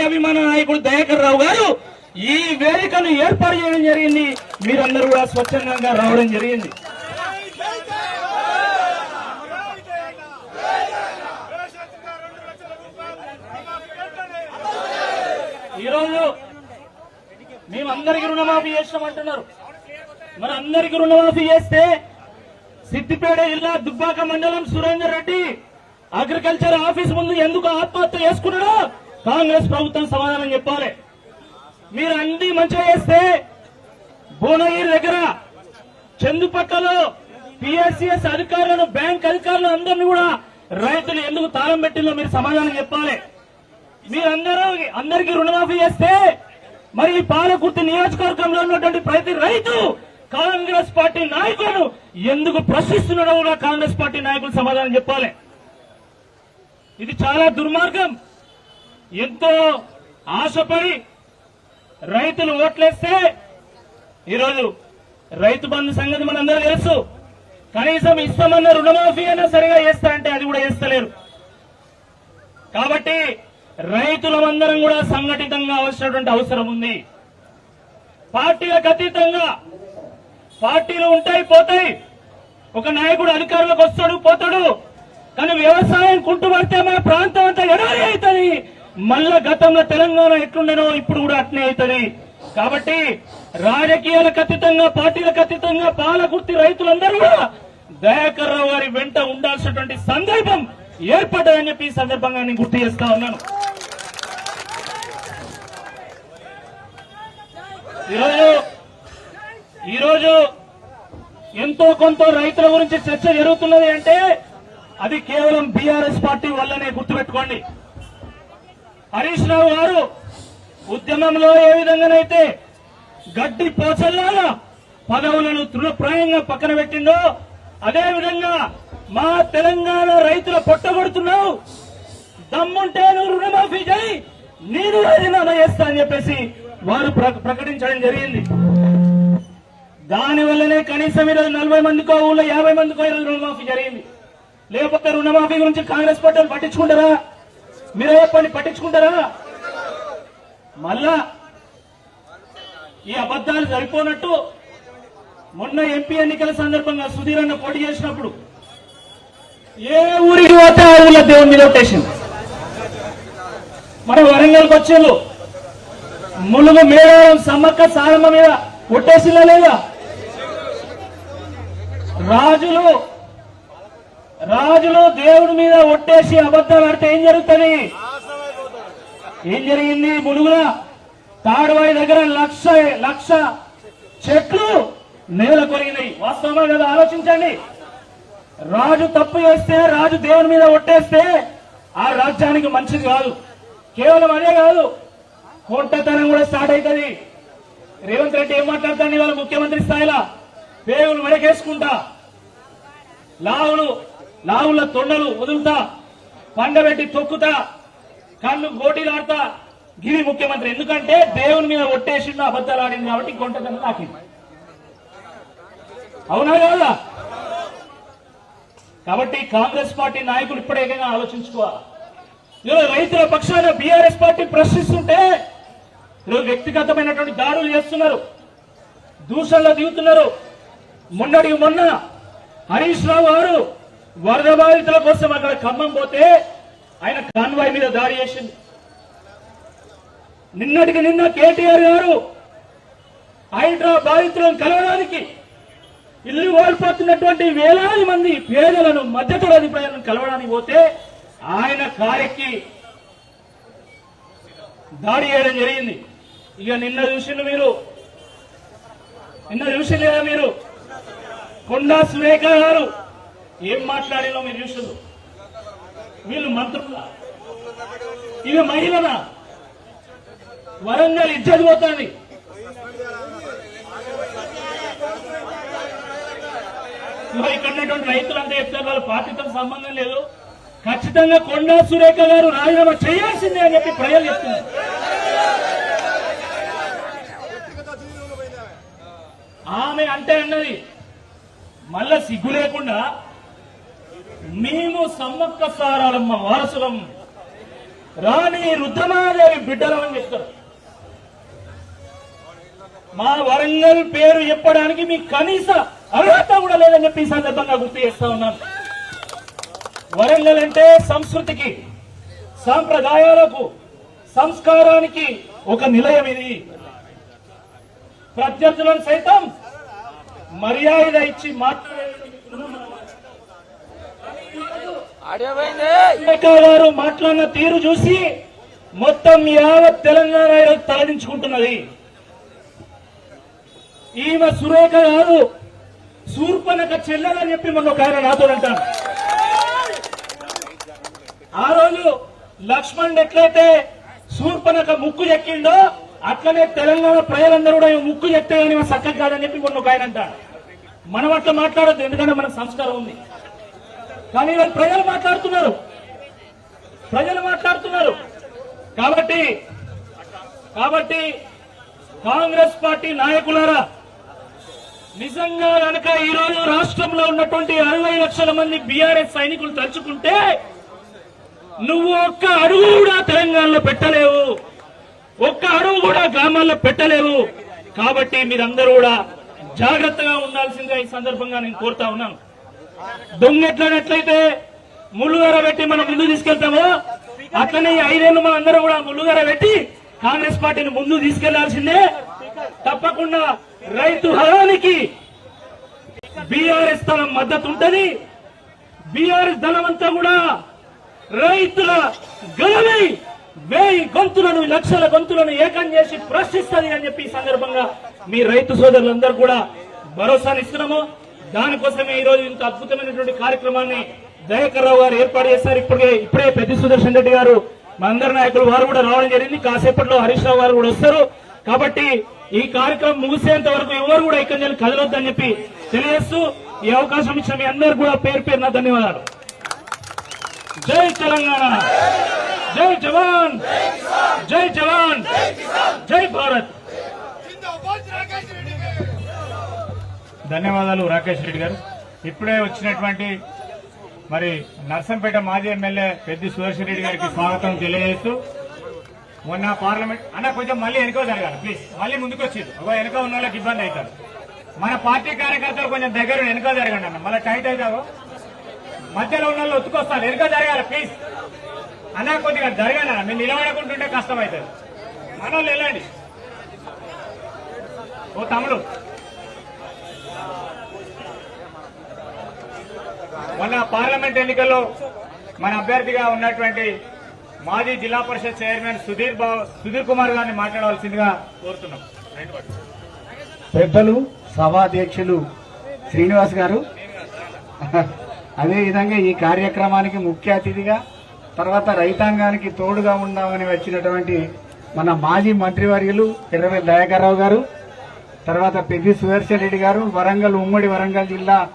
అభిమాన నాయకుడు దయాకర్ రావు గారు ఈ వేదికను ఏర్పాటు చేయడం జరిగింది. మీరందరూ కూడా స్వచ్ఛందంగా రావడం జరిగింది. ఈరోజు మేమందరికీ రుణమాఫీ చేస్తామంటున్నారు. మరి అందరికీ రుణమాఫీ చేస్తే సిద్దిపేట జిల్లా దుబ్బాక మండలం సురేందర్ రెడ్డి అగ్రికల్చర్ ఆఫీస్ ముందు ఎందుకు ఆత్మహత్య చేసుకున్నాడో కాంగ్రెస్ ప్రభుత్వం సమాధానం చెప్పాలి. మీరు అన్ని మంచిగా చేస్తే భువనగిరి దగ్గర చందుపట్టలో పిఎస్సిఎస్ అధికారులను బ్యాంక్ అధికారులు అందరినీ కూడా రైతులు ఎందుకు తాళం పెట్టిందో మీరు సమాధానం చెప్పాలి. అందరికీ రుణమాఫీ చేస్తే మరి ఈ పాలకుర్తి నియోజకవర్గంలో ఉన్నటువంటి ప్రతి రైతు కాంగ్రెస్ పార్టీ నాయకులను ఎందుకు ప్రశ్నిస్తున్నాడో కూడా కాంగ్రెస్ పార్టీ నాయకులు సమాధానం చెప్పాలి. ఇది చాలా దుర్మార్గం. ఎంతో ఆశపడి రైతులు ఓట్లేస్తే ఈరోజు రైతు బంధు సంగతి మనందరూ తెలుసు. కనీసం ఇస్తామన్న రుణమాఫీ అయినా సరిగా చేస్తా అంటే అది కూడా చేస్తలేరు. కాబట్టి రైతులమందరం కూడా సంఘటితంగా అవసరమైనటువంటి అవసరం ఉంది. పార్టీలకు అతీతంగా పార్టీలు ఉంటాయి పోతాయి, ఒక నాయకుడు అధికారంలోకి వస్తాడు పోతాడు, కానీ వ్యవసాయం కుంటుపడితే మన ప్రాంతం అంతా ఎడారి అవుతుంది. మళ్ళా గతంలో తెలంగాణ ఎట్లుండేనో ఇప్పుడు కూడా అట్నే అవుతుంది. కాబట్టి రాజకీయాలకు అతీతంగా పార్టీలకు అతీతంగా పాలకుర్తి రైతులందరూ కూడా దయాకర్ రావు గారి వెంట ఉండాల్సినటువంటి సందర్భం ఏర్పడ్డదని చెప్పి ఈ సందర్భంగా నేను గుర్తు చేస్తా ఉన్నాను. ఈరోజు ఎంతో కొంత రైతుల గురించి చర్చ జరుగుతున్నది అంటే అది కేవలం బీఆర్ఎస్ పార్టీ వల్లనే గుర్తుపెట్టుకోండి. హరీష్ రావు గారు ఉద్యమంలో ఏ విధంగానైతే గడ్డి పోచల్లాగా పదవులను తృణప్రాయంగా పక్కన పెట్టిందో అదేవిధంగా మా తెలంగాణ రైతుల పొట్టగొడుతున్నావు, దమ్ముంటే నువ్వు రుణమాఫీ చేయి, నేను రాజీనామా చేస్తా అని చెప్పేసి వారు ప్రకటించడం జరిగింది. దానివల్లనే కనీసం ఈరోజు 40 మందికో ఊళ్ళో 50 మందికో ఈరోజు రుణమాఫీ జరిగింది. లేకపోతే రుణమాఫీ గురించి కాంగ్రెస్ పార్టీలు పట్టించుకుంటారా? మీరే చెప్పండి, పట్టించుకుంటారా? మళ్ళా ఈ అబద్దాలు సరిపోనట్టు మొన్న ఎంపీ ఎన్నికల సందర్భంగా సుధీర్ అన్న పోటీ చేసినప్పుడు ఏ ఊరికి పోతే ఆ ఊళ్ళో దేవుని మీద ఒట్టేసింది. మన వరంగల్కి వచ్చేళ్ళు ములుగు మేడారం సమ్మక్క సారమ్మ మీద ఒట్టేసిలా లేదా? రాజులు దేవుడి మీద ఒట్టేసి అబద్దాలు ఆడితే ఏం జరుగుతుంది? ఏం జరిగింది? ములుగుల తాడువాయి దగ్గర లక్ష చెట్లు నేల కొరిగినాయి. వాస్తవమా కదా? ఆలోచించండి. రాజు తప్పు చేస్తే, రాజు దేవుని మీద ఒట్టేస్తే ఆ రాజ్యానికి మంచిది కాదు. కేవలం అదే కాదు, కొంటతనం కూడా స్టార్ట్ అవుతుంది. రేవంత్ రెడ్డి ఏం మాట్లాడతాడు ఇవాళ ముఖ్యమంత్రి స్థాయిలో? పేగులు మెడకేసుకుంటా, లావుల తొండలు వదులుతా, పండబెట్టి తొక్కుతా, కళ్ళు గోటీలాడతా, గిరి ముఖ్యమంత్రి. ఎందుకంటే దేవుని మీద ఒట్టేసిండు, అబద్దాలు ఆడింది కాబట్టి కొంటతనం తాకింది. అవునా కాదా? కాబట్టి కాంగ్రెస్ పార్టీ నాయకులు ఇప్పటికైనా ఆలోచించుకోవాలి. ఈరోజు రైతుల పక్షాన బీఆర్ఎస్ పార్టీ ప్రశ్నిస్తుంటే ఈరోజు వ్యక్తిగతమైనటువంటి దాడులు చేస్తున్నారు, దూషణలు దిగుతున్నారు. మొన్న హరీష్ రావు గారు వరద బాధితుల కోసం అక్కడ ఖమ్మం పోతే ఆయన కాన్వాయ్ మీద దాడి చేసింది. నిన్నటికి నిన్న కేటీఆర్ గారు హైడ్రా బాధితులను కలవడానికి, ఇల్లు కోల్పోతున్నటువంటి వేలాది మంది పేదలను మధ్యతరగతి ప్రజలను కలవడానికి పోతే ఆయన కారెక్కి దాడి చేయడం జరిగింది. ఇక నిన్న చూసింది మీరు కొండా సురేఖ గారు ఏం మాట్లాడినో మీరు చూసిండ్రు. వీళ్ళు మంత్రుల, ఇవి మహిళనా? వరంగల్ ఇజ్జత్ పోతుంది. ఇక్కడ ఉన్నటువంటి రైతులంతా చెప్తారు వాళ్ళ పార్టీతో సంబంధం లేదు, ఖచ్చితంగా కొండా సురేఖ గారు రాజీనామా చేయాల్సిందే అని చెప్పి ప్రజలు చెప్తున్నారు. ఆమె అంటే అన్నది మళ్ళా సిగ్గు లేకుండా మేము సమ్మక్క సారాలమ్మ వారసులం, రాణి రుద్రమాదేవి బిడ్డలమని చెప్తారు. మా వరంగల్ పేరు చెప్పడానికి మీకు కనీస అర్హత కూడా లేదని చెప్పి ఈ సందర్భంగా గుర్తు చేస్తా ఉన్నాను. వరంగల్ అంటే సంస్కృతికి, సాంప్రదాయాలకు, సంస్కారానికి ఒక నిలయం. ఇది ప్రత్యర్థులను సైతం మర్యాద ఇచ్చి గారు మాట్లాడిన తీరు చూసి మొత్తం యావత్ తెలంగాణ తలదించుకుంటున్నది. ఈమె సురేఖ గారు శూర్పణఖ చెల్లెలని చెప్పి మొన్న ఒక ఆయన నాతో అంటాను. ఆ రోజు లక్ష్మణ్ ఎట్లయితే శూర్పణఖ ముక్కు చెక్కిండో అట్లనే తెలంగాణ ప్రజలందరూ కూడా ముక్కు చెక్తే కానీ చక్కగా కాదని చెప్పి మొన్న ఒక ఆయన అంటాడు. మనం అట్లా మాట్లాడద్దు, ఎందుకంటే మనకు సంస్కారం ఉంది. కానీ వాళ్ళు ప్రజలు మాట్లాడుతున్నారు. కాబట్టి కాంగ్రెస్ పార్టీ నాయకులారా, నిజంగా కనుక ఈ రోజు రాష్ట్రంలో ఉన్నటువంటి 60 లక్షల మంది బీఆర్ఎస్ సైనికులు తలుచుకుంటే నువ్వు ఒక్క అడుగు కూడా తెలంగాణలో పెట్టలేవు, ఒక్క అడుగు కూడా గ్రామాల్లో పెట్టలేవు. కాబట్టి మీరందరూ కూడా జాగ్రత్తగా ఉండాల్సిందిగా ఈ సందర్భంగా నేను కోరుతా ఉన్నాను. దొంగెట్లనట్లయితే ముళ్ళుగర పెట్టి మనం ముందు తీసుకెళ్తామో అట్లనే 5 ఏళ్లు మనందరం కూడా ముళ్ళుగర పెట్టి కాంగ్రెస్ పార్టీని ముందు తీసుకెళ్లాల్సిందే. తప్పకుండా రైతు హరానికి బీఆర్ఎస్ దళం మద్దతు ఉంటది. బీఆర్ఎస్ దళం అంతా కూడా రైతుల గలమై 1000 గొంతులను, లక్షల గొంతులను ఏకం చేసి ప్రశ్నిస్తుంది అని చెప్పి ఈ సందర్భంగా మీ రైతు సోదరులందరూ కూడా భరోసానిస్తున్నాము. దానికోసమే ఈ రోజు ఇంత అద్భుతమైనటువంటి కార్యక్రమాన్ని దయాకర్ రావు గారు ఏర్పాటు చేశారు. ఇప్పుడే పెద్ది సుదర్శన్ రెడ్డి గారు, మా అందరి నాయకులు వారు కూడా రావడం జరిగింది. కాసేపట్లో హరీష్ రావు గారు కూడా వస్తారు. కాబట్టి ఈ కార్యక్రమం ముగిసేంత వరకు ఎవరు కూడా ఇక్కడి నుంచి కదలొద్దని చెప్పి తెలియజేస్తూ ఈ అవకాశం ఇచ్చిన మీ అందరూ కూడా పేరు పేరున ధన్యవాదాలు. జై తెలంగాణ, జై జవాన్, జై జవాన్, జై భారత్. ధన్యవాదాలు రాకేష్ రెడ్డి గారు. ఇప్పుడే వచ్చినటువంటి మరి నర్సంపేట మాజీ ఎమ్మెల్యే పెద్ది సుదర్శన్ రెడ్డి గారికి స్వాగతం తెలియజేస్తూ, మొన్న పార్లమెంట్ అన్న కొంచెం మళ్ళీ వెనుక జరగాలి ప్లీజ్, మళ్ళీ ముందుకు వచ్చింది ఒక వెనుక ఉన్న వాళ్ళకి ఇబ్బంది అవుతారు. మన పార్టీ కార్యకర్తలు కొంచెం దగ్గర వెనుక జరగండి అన్న, మళ్ళీ టైట్ అవుతావు. మధ్యలో ఉన్న వాళ్ళు ఒత్తుకొస్తారు, వెనుక జరగాలి ప్లీజ్ అన్న, కొద్దిగా జరగాలి అన్న, మీరు నిలబడకుంటుంటే కష్టం అవుతుంది. మన వాళ్ళు వెళ్ళండి. ఓ తమ్ముడు, మొన్న పార్లమెంట్ ఎన్నికల్లో మన అభ్యర్థిగా ఉన్నటువంటి మాజీ జిల్లా పరిషత్ చైర్మన్ సుధీర్ కుమార్ గారిని మాట్లాడవలసిందిగా కోరుతున్నాం. పెద్దలు సభాధ్యక్షులు శ్రీనివాస్ గారు, అదేవిధంగా ఈ కార్యక్రమానికి ముఖ్య అతిథిగా తర్వాత రైతాంగానికి తోడుగా ఉందామని వచ్చినటువంటి మన మాజీ మంత్రివర్యులు ఎర్రవెల్లి దయాకర్ రావు గారు, తర్వాత పెద్ది సుదర్శన్ రెడ్డి గారు, ఉమ్మడి వరంగల్ జిల్లా